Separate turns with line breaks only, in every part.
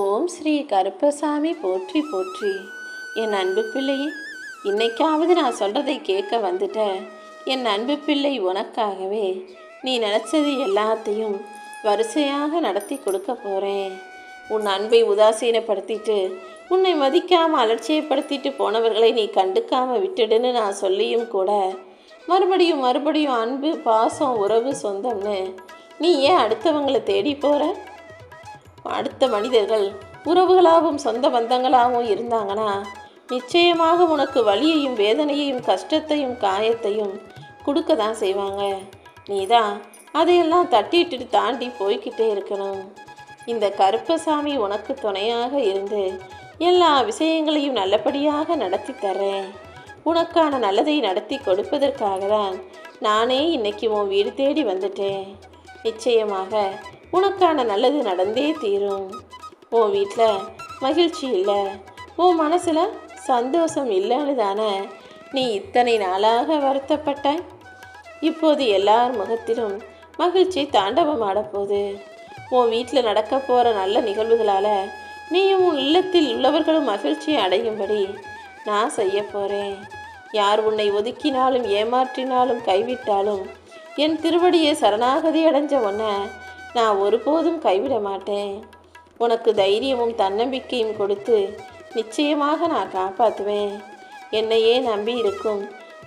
ஓம் ஸ்ரீ கருப்பசாமி போற்றி போற்றி. என் அன்பு பிள்ளையே, இன்னைக்காவது நான் சொல்கிறதை கேட்க வந்துட்ட. என் அன்பு பிள்ளை, உனக்காகவே நீ நினச்சது எல்லாத்தையும் வரிசையாக நடத்தி கொடுக்க போகிறேன். உன் அன்பை உதாசீனப்படுத்திட்டு, உன்னை மதிக்காமல் அலட்சியப்படுத்திட்டு போனவர்களை நீ கண்டுக்காமல் விட்டுடுன்னு நான் சொல்லியும் கூட மறுபடியும் மறுபடியும் அன்பு, பாசம், உறவு, சொந்தம்னு நீ ஏன் அடுத்தவங்களை தேடி போகிற? அடுத்த மனிதர்கள் உறவுகளாகவும் சொந்த பந்தங்களாகவும் இருந்தாங்கன்னா நிச்சயமாக உனக்கு வலியையும் வேதனையையும் கஷ்டத்தையும் காயத்தையும் கொடுக்க தான் செய்வாங்க. நீ தான் அதையெல்லாம் தட்டிட்டு தாண்டி போய்கிட்டே இருக்கணும். இந்த கருப்பசாமி உனக்கு துணையாக இருந்து எல்லா விஷயங்களையும் நல்லபடியாக நடத்தி தர்றேன். உனக்கான நல்லதை நடத்தி கொடுப்பதற்காக தான் நானே இன்னைக்கு உன் வீடு தேடி வந்துட்டேன். நிச்சயமாக உனக்கான நல்லது நடந்தே தீரும். உன் வீட்டில் மகிழ்ச்சி இல்லை, உன் மனசில் சந்தோஷம் இல்லைன்னு தானே நீ இத்தனை நாளாக வருத்தப்பட்டாய். இப்போது எல்லார் முகத்திலும் மகிழ்ச்சி தாண்டவம் ஆடப்போகுது. உன் வீட்டில் நடக்க போகிற நல்ல நிகழ்வுகளால் நீயும் உன் இல்லத்தில் உள்ளவர்களும் மகிழ்ச்சியை அடையும்படி நான் செய்ய போகிறேன். யார் உன்னை ஒதுக்கினாலும் ஏமாற்றினாலும் கைவிட்டாலும் என் திருவடியை சரணாகதி அடைஞ்ச உன்னை நான் ஒருபோதும் கைவிட மாட்டேன். உனக்கு தைரியமும் தன்னம்பிக்கையும் கொடுத்து நிச்சயமாக நான் காப்பாற்றுவேன். என்னையே நம்பி இருக்கும்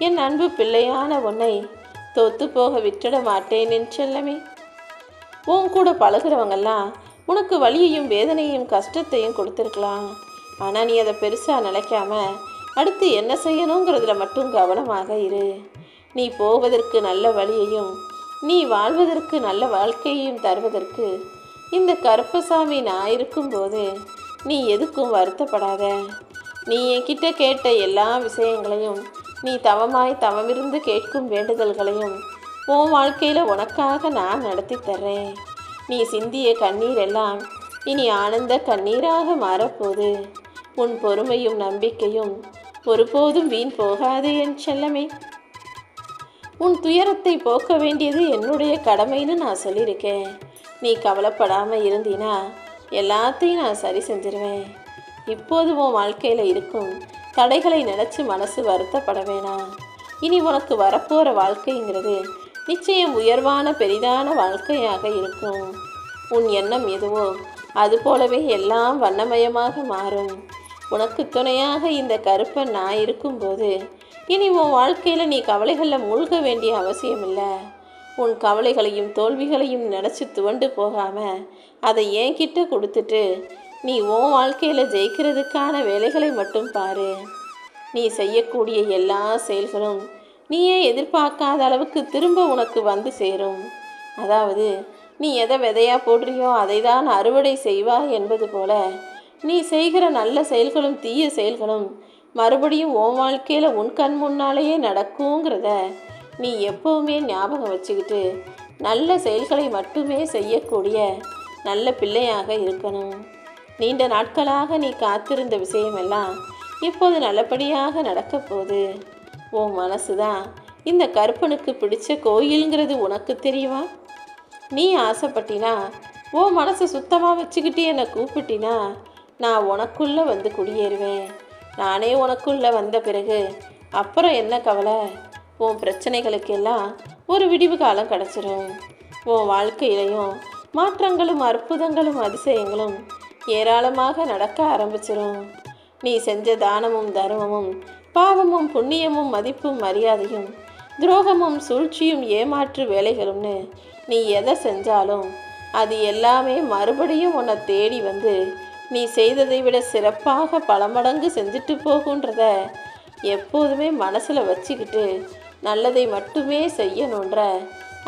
என் அன்பு பிள்ளையான உன்னை தோத்து போக விட்டுட மாட்டேன் என் செல்லமே. உன் கூட பழகிறவங்கெல்லாம் உனக்கு வலியையும் வேதனையும் கஷ்டத்தையும் கொடுத்துருக்கலாம். ஆனால் நீ அதை பெருசாக நினைக்காம அடுத்து என்ன செய்யணுங்கிறதுல மட்டும் கவனமாக இரு. நீ போவதற்கு நல்ல வழியையும் நீ வாழ்வதற்கு நல்ல வாழ்க்கையையும் தருவதற்கு இந்த கருப்பசாமி நான் இருக்கும்போது நீ எதுக்கும் வருத்தப்படாத. நீ என்கிட்ட கேட்ட எல்லா விஷயங்களையும், நீ தவமிருந்து கேட்கும் வேண்டுதல்களையும் உன் வாழ்க்கையில் உனக்காக நான் நடத்தி தர்றேன். நீ சிந்திய கண்ணீர் எல்லாம் இனி ஆனந்த கண்ணீராக மாறப்போது. உன் பொறுமையும் நம்பிக்கையும் ஒருபோதும் வீண் போகாது என் செல்லமே. உன் துயரத்தை போக்க வேண்டியது என்னுடைய கடமைன்னு நான் சொல்லியிருக்கேன். நீ கவலைப்படாமல் இருந்தீனா எல்லாத்தையும் நான் சரி செஞ்சிருவேன். இப்போது உன் வாழ்க்கையில் இருக்கும் தடைகளை நினச்சி மனசு வருத்தப்பட வேணாம். இனி உனக்கு வரப்போகிற வாழ்க்கைங்கிறது நிச்சயம் உயர்வான பெரிதான வாழ்க்கையாக இருக்கும். உன் எண்ணம் எதுவோ அது போலவே எல்லாம் வண்ணமயமாக மாறும். உனக்கு துணையாக இந்த கருப்பன் நான் இருக்கும்போது இனி உன் வாழ்க்கையில் நீ கவலைகளில் மூழ்க வேண்டிய அவசியம் இல்லை. உன் கவலைகளையும் தோல்விகளையும் நினச்சி துவண்டு போகாமல் அதை என்கிட்ட கொடுத்துட்டு நீ உன் வாழ்க்கையில் ஜெயிக்கிறதுக்கான வேலைகளை மட்டும் பாரு. நீ செய்யக்கூடிய எல்லா செயல்களும் நீயே எதிர்பார்க்காத அளவுக்கு திரும்ப உனக்கு வந்து சேரும். அதாவது நீ எதை விதையாக போடுறியோ அதை தான் அறுவடை செய்வாய் என்பது போல நீ செய்கிற நல்ல செயல்களும் தீய செயல்களும் மறுபடியும் உன் வாழ்க்கையில் உன் கண் முன்னாலேயே நடக்குங்கிறத நீ எப்போவுமே ஞாபகம் வச்சுக்கிட்டு நல்ல செயல்களை மட்டுமே செய்யக்கூடிய நல்ல பிள்ளையாக இருக்கணும். நீண்ட நாட்களாக நீ காத்திருந்த விஷயமெல்லாம் இப்போது நல்லபடியாக நடக்க போகுது. உன் மனசு தான் இந்த கருப்பனுக்கு பிடிச்ச கோயிலுங்கிறது உனக்கு தெரியுமா? நீ ஆசைப்பட்டினா உன் மனசை சுத்தமாக வச்சுக்கிட்டு என்னை கூப்பிட்டினா நான் உனக்குள்ளே வந்து குடியேறுவேன். நானே உனக்குள்ளே வந்த பிறகு அப்புறம் என்ன கவலை? உன் பிரச்சனைகளுக்கெல்லாம் ஒரு விடிவு காலம் கிடச்சிரும். உன் வாழ்க்கையிலையும் மாற்றங்களும் அற்புதங்களும் அதிசயங்களும் ஏராளமாக நடக்க ஆரம்பிச்சிடும். நீ செஞ்ச தானமும் தர்மமும் பாவமும் புண்ணியமும் மதிப்பும் மரியாதையும் துரோகமும் சூழ்ச்சியும் ஏமாற்று வேலைகளும்னு நீ எதை செஞ்சாலும் அது எல்லாமே மறுபடியும் உன்னை தேடி வந்து நீ செய்ததை விட சிறப்பாக பல மடங்கு செஞ்சுட்டு போகுன்றத எப்போதுமே மனசில் வச்சுக்கிட்டு நல்லதை மட்டுமே செய்யணுன்ற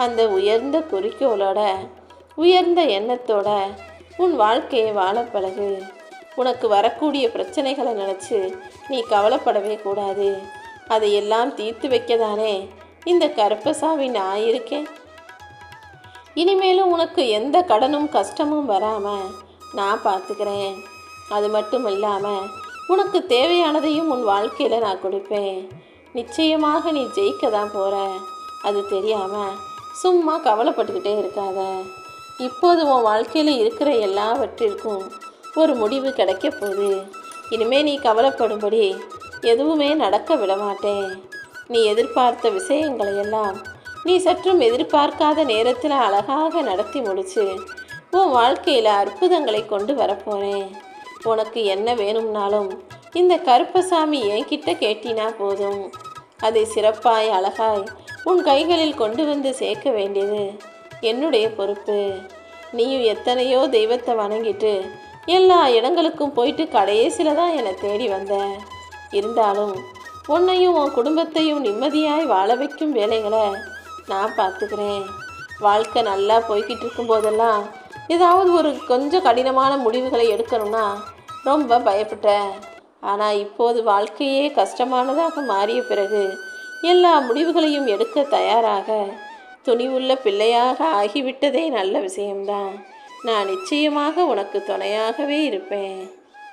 அந்த உயர்ந்த குறிக்கோளோட உயர்ந்த எண்ணத்தோட உன் வாழ்க்கையை வாழ பழகு. உனக்கு வரக்கூடிய பிரச்சனைகளை நினச்சி நீ கவலைப்படவே கூடாது. அதையெல்லாம் தீர்த்து வைக்கதானே இந்த கருப்பசாமி நான் இருக்கேன். இனிமேலும் உனக்கு எந்த கடனும் கஷ்டமும் வராமல் நான் பார்த்துக்கிறேன். அது மட்டும் இல்லாமல் உனக்கு தேவையானதையும் உன் வாழ்க்கையில் நான் கொடுப்பேன். நிச்சயமாக நீ ஜெயிக்க தான் போகிற. அது தெரியாமல் சும்மா கவலைப்பட்டுக்கிட்டே இருக்காத. இப்போது உன் வாழ்க்கையில் இருக்கிற எல்லாவற்றிற்கும் ஒரு முடிவு கிடைக்க போகுது. இனிமே நீ கவலைப்படும்படி எதுவுமே நடக்க விடமாட்டேன். நீ எதிர்பார்த்த விஷயங்களையெல்லாம் நீ சற்றும் எதிர்பார்க்காத நேரத்தில் அழகாக நடத்தி முடிச்சு உன் வாழ்க்கையில் அற்புதங்களை கொண்டு வரப்போகிறேன். உனக்கு என்ன வேணும்னாலும் இந்த கருப்பசாமி என்கிட்ட கேட்டினா போதும். அதை சிறப்பாய் அழகாய் உன் கைகளில் கொண்டு வந்து சேர்க்க வேண்டியது என்னுடைய பொறுப்பு. நீயும் எத்தனையோ தெய்வத்தை வணங்கிட்டு எல்லா இடங்களுக்கும் போயிட்டு கடைசியில் தான் என்னை தேடி வந்த. இருந்தாலும் உன்னையும் உன் குடும்பத்தையும் நிம்மதியாய் வாழ வைக்கும் வேலைகளை நான் பார்த்துக்கிறேன். வாழ்க்கை நல்லா போய்கிட்டு இருக்கும்போதெல்லாம் ஏதாவது ஒரு கொஞ்சம் கடினமான முடிவுகளை எடுக்கணும்னா ரொம்ப பயப்பட்டேன். ஆனால் இப்போது வாழ்க்கையே கஷ்டமானதாக மாறிய பிறகு எல்லா முடிவுகளையும் எடுக்க தயாராக துணிவுள்ள பிள்ளையாக ஆகிவிட்டதே நல்ல விஷயம்தான். நான் நிச்சயமாக உனக்கு துணையாகவே இருப்பேன்.